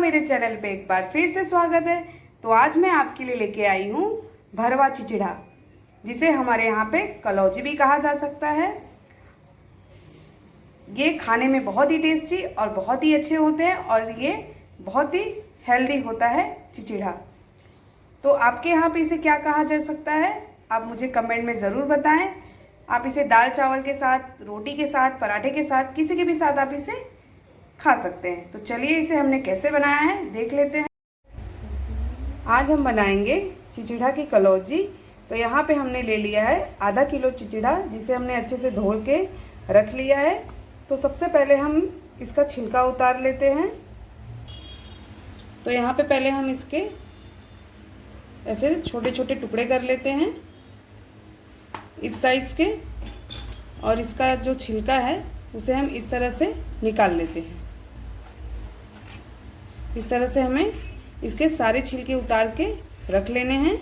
मेरे चैनल पे एक बार फिर से स्वागत है। तो आज मैं आपके लिए लेके आई हूँ भरवा चिचिड़ा, जिसे हमारे यहाँ पे कलौजी भी कहा जा सकता है। ये खाने में बहुत ही टेस्टी और बहुत ही अच्छे होते हैं और ये बहुत ही हेल्दी होता है चिचिड़ा। तो आपके यहाँ पे इसे क्या कहा जा सकता है, आप मुझे कमेंट में ज़रूर बताएं। आप इसे दाल चावल के साथ, रोटी के साथ, पराठे के साथ, किसी के भी साथ आप इसे खा सकते हैं। तो चलिए इसे हमने कैसे बनाया है देख लेते हैं। आज हम बनाएंगे चिचिड़ा की कलौजी। तो यहाँ पे हमने ले लिया है आधा किलो चिचिड़ा, जिसे हमने अच्छे से धो के रख लिया है। तो सबसे पहले हम इसका छिलका उतार लेते हैं। तो यहाँ पे पहले हम इसके ऐसे छोटे छोटे टुकड़े कर लेते हैं इस साइज़ के, और इसका जो छिलका है उसे हम इस तरह से निकाल लेते हैं। इस तरह से हमें इसके सारे छिलके उतार के रख लेने हैं।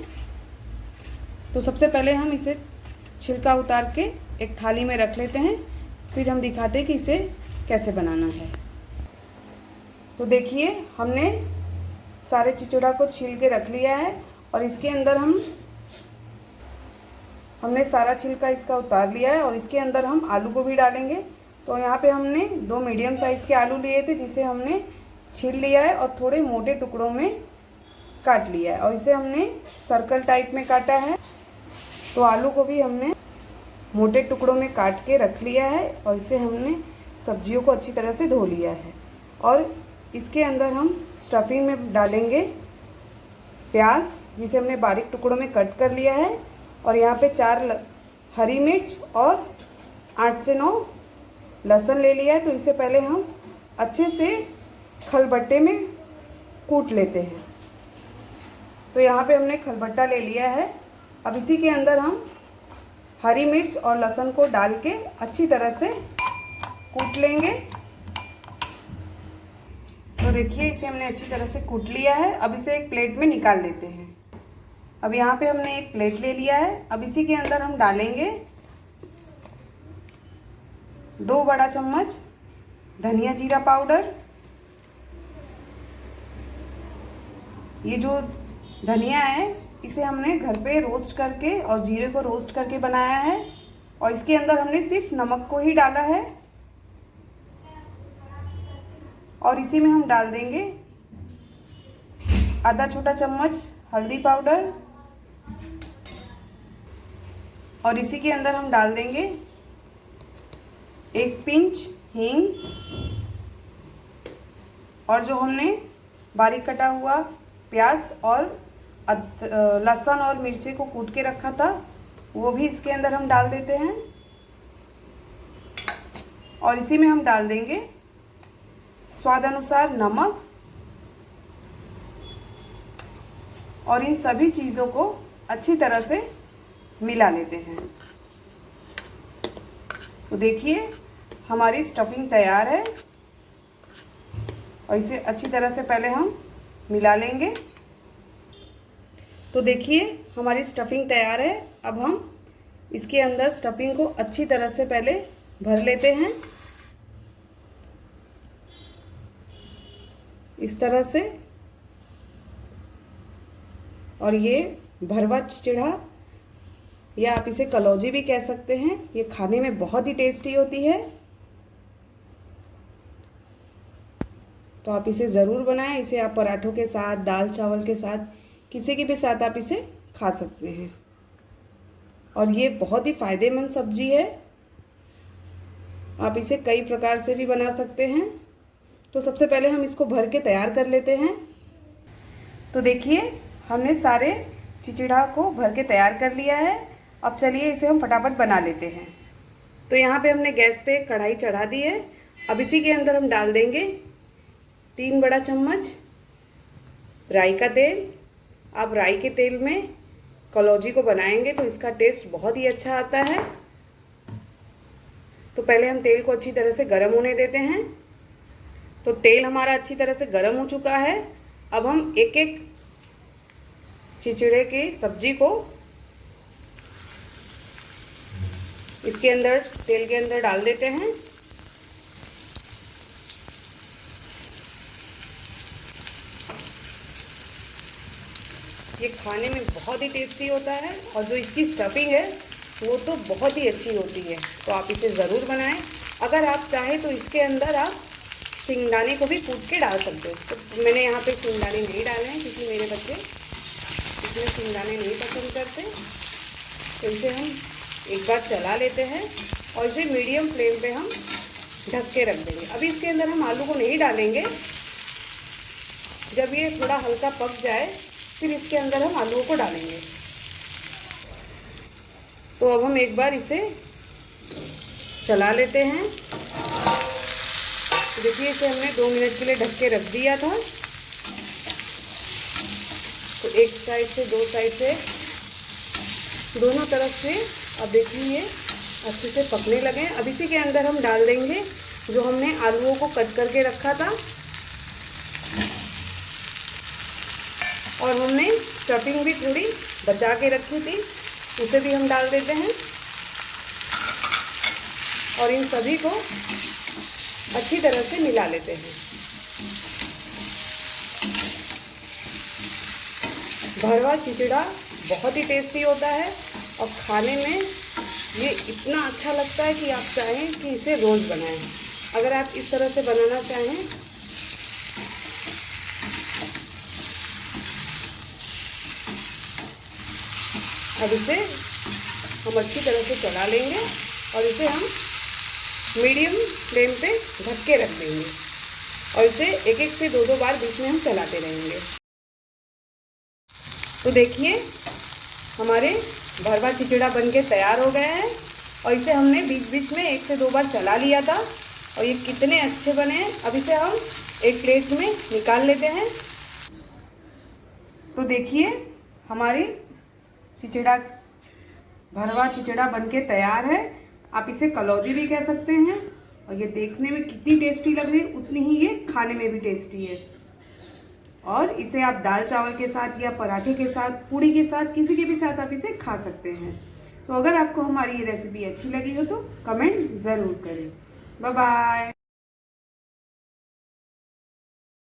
तो सबसे पहले हम इसे छिलका उतार के एक थाली में रख लेते हैं, फिर हम दिखाते हैं कि इसे कैसे बनाना है। तो देखिए हमने सारे चिचिड़ा को छील के रख लिया है और इसके अंदर हमने सारा छिलका इसका उतार लिया है और इसके अंदर हम आलू को भी डालेंगे। तो यहाँ पे हमने 2 मीडियम साइज़ के आलू लिए थे, जिसे हमने छील लिया है और थोड़े मोटे टुकड़ों में काट लिया है और इसे हमने सर्कल टाइप में काटा है। तो आलू को भी हमने मोटे टुकड़ों में काट के रख लिया है और इसे हमने सब्जियों को अच्छी तरह से धो लिया है। और इसके अंदर हम स्टफिंग में डालेंगे प्याज, जिसे हमने बारीक टुकड़ों में कट कर लिया है, और यहाँ पे 4 हरी मिर्च और 8 से 9 लहसुन ले लिया है। तो इसे पहले हम अच्छे से खलबट्टे में कूट लेते हैं। तो यहाँ पे हमने खलबट्टा ले लिया है। अब इसी के अंदर हम हरी मिर्च और लहसुन को डाल के अच्छी तरह से कूट लेंगे। तो देखिए इसे हमने अच्छी तरह से कूट लिया है। अब इसे एक प्लेट में निकाल लेते हैं। अब यहाँ पे हमने एक प्लेट ले लिया है। अब इसी के अंदर हम डालेंगे 2 बड़ा चम्मच धनिया जीरा पाउडर। ये जो धनिया है इसे हमने घर पे रोस्ट करके और जीरे को रोस्ट करके बनाया है, और इसके अंदर हमने सिर्फ नमक को ही डाला है। और इसी में हम डाल देंगे आधा छोटा चम्मच हल्दी पाउडर, और इसी के अंदर हम डाल देंगे 1 पिंच हींग, और जो हमने बारीक कटा हुआ प्याज और लहसुन और मिर्ची को कूट के रखा था वो भी इसके अंदर हम डाल देते हैं। और इसी में हम डाल देंगे स्वाद अनुसार नमक, और इन सभी चीज़ों को अच्छी तरह से मिला लेते हैं। तो देखिए हमारी स्टफिंग तैयार है, और इसे अच्छी तरह से पहले हम मिला लेंगे। तो देखिए हमारी स्टफिंग तैयार है। अब हम इसके अंदर स्टफिंग को अच्छी तरह से पहले भर लेते हैं इस तरह से। और ये भरवा चिचिड़ा, या आप इसे कलौजी भी कह सकते हैं, ये खाने में बहुत ही टेस्टी होती है। तो आप इसे ज़रूर बनाएं। इसे आप पराठों के साथ, दाल चावल के साथ, किसी के भी साथ आप इसे खा सकते हैं। और ये बहुत ही फ़ायदेमंद सब्जी है। आप इसे कई प्रकार से भी बना सकते हैं। तो सबसे पहले हम इसको भर के तैयार कर लेते हैं। तो देखिए हमने सारे चिचिड़ा को भर के तैयार कर लिया है। अब चलिए इसे हम फटाफट बना लेते हैं। तो यहाँ पे हमने गैस पे एक कढ़ाई चढ़ा दी है। अब इसी के अंदर हम डाल देंगे 3 बड़ा चम्मच राई का तेल। आप राई के तेल में कलौजी को बनाएंगे तो इसका टेस्ट बहुत ही अच्छा आता है। तो पहले हम तेल को अच्छी तरह से गर्म होने देते हैं। तो तेल हमारा अच्छी तरह से गर्म हो चुका है। अब हम एक एक चिचिड़े की सब्जी को इसके अंदर, तेल के अंदर डाल देते हैं। ये खाने में बहुत ही टेस्टी होता है और जो इसकी स्टफिंग है वो तो बहुत ही अच्छी होती है। तो आप इसे ज़रूर बनाएं। अगर आप चाहें तो इसके अंदर आप शिंगदाने को भी कूट के डाल सकते हो। तो मैंने यहाँ पे शिंगदाने नहीं डाले हैं क्योंकि मेरे बच्चे इसमें शिंगदाने नहीं पसंद करते। तो इसे हम एक बार चला लेते हैं और इसे मीडियम फ्लेम पे हम ढक के रख देंगे। अभी इसके अंदर हम आलू को नहीं डालेंगे। जब ये थोड़ा हल्का पक जाए फिर इसके अंदर हम आलूओं को डालेंगे। तो अब हम एक बार इसे चला लेते हैं। तो देखिए इसे हमने 2 मिनट के लिए ढक के रख दिया था। तो एक साइड से, दो साइड से, दोनों तरफ से अब देखिए ये अच्छे से पकने लगे। अब इसी के अंदर हम डाल देंगे जो हमने आलूओं को कट करके रखा था और हमने स्टफिंग भी थोड़ी बचा के रखी थी, उसे भी हम डाल देते हैं और इन सभी को अच्छी तरह से मिला लेते हैं। भरवा चिचड़ा बहुत ही टेस्टी होता है और खाने में ये इतना अच्छा लगता है कि आप चाहें कि इसे रोज़ बनाएं। अगर आप इस तरह से बनाना चाहें अब इसे हम अच्छी तरह से चला लेंगे और इसे हम मीडियम फ्लेम पे ढक के रख देंगे और इसे एक एक से 2-2 बार बीच में हम चलाते रहेंगे। तो देखिए हमारे भरवा चिचड़ा बनके तैयार हो गया है और इसे हमने बीच बीच में 1 से 2 बार चला लिया था और ये कितने अच्छे बने हैं। अब इसे हम एक प्लेट में निकाल लेते हैं। तो देखिए हमारी चिचड़ा, भरवा चिचड़ा बनके तैयार है। आप इसे कलौजी भी कह सकते हैं और ये देखने में कितनी टेस्टी लग रही है उतनी ही ये खाने में भी टेस्टी है। और इसे आप दाल चावल के साथ या पराठे के साथ, पूड़ी के साथ, किसी के भी साथ आप इसे खा सकते हैं। तो अगर आपको हमारी ये रेसिपी अच्छी लगी हो तो कमेंट ज़रूर करें। Bye bye.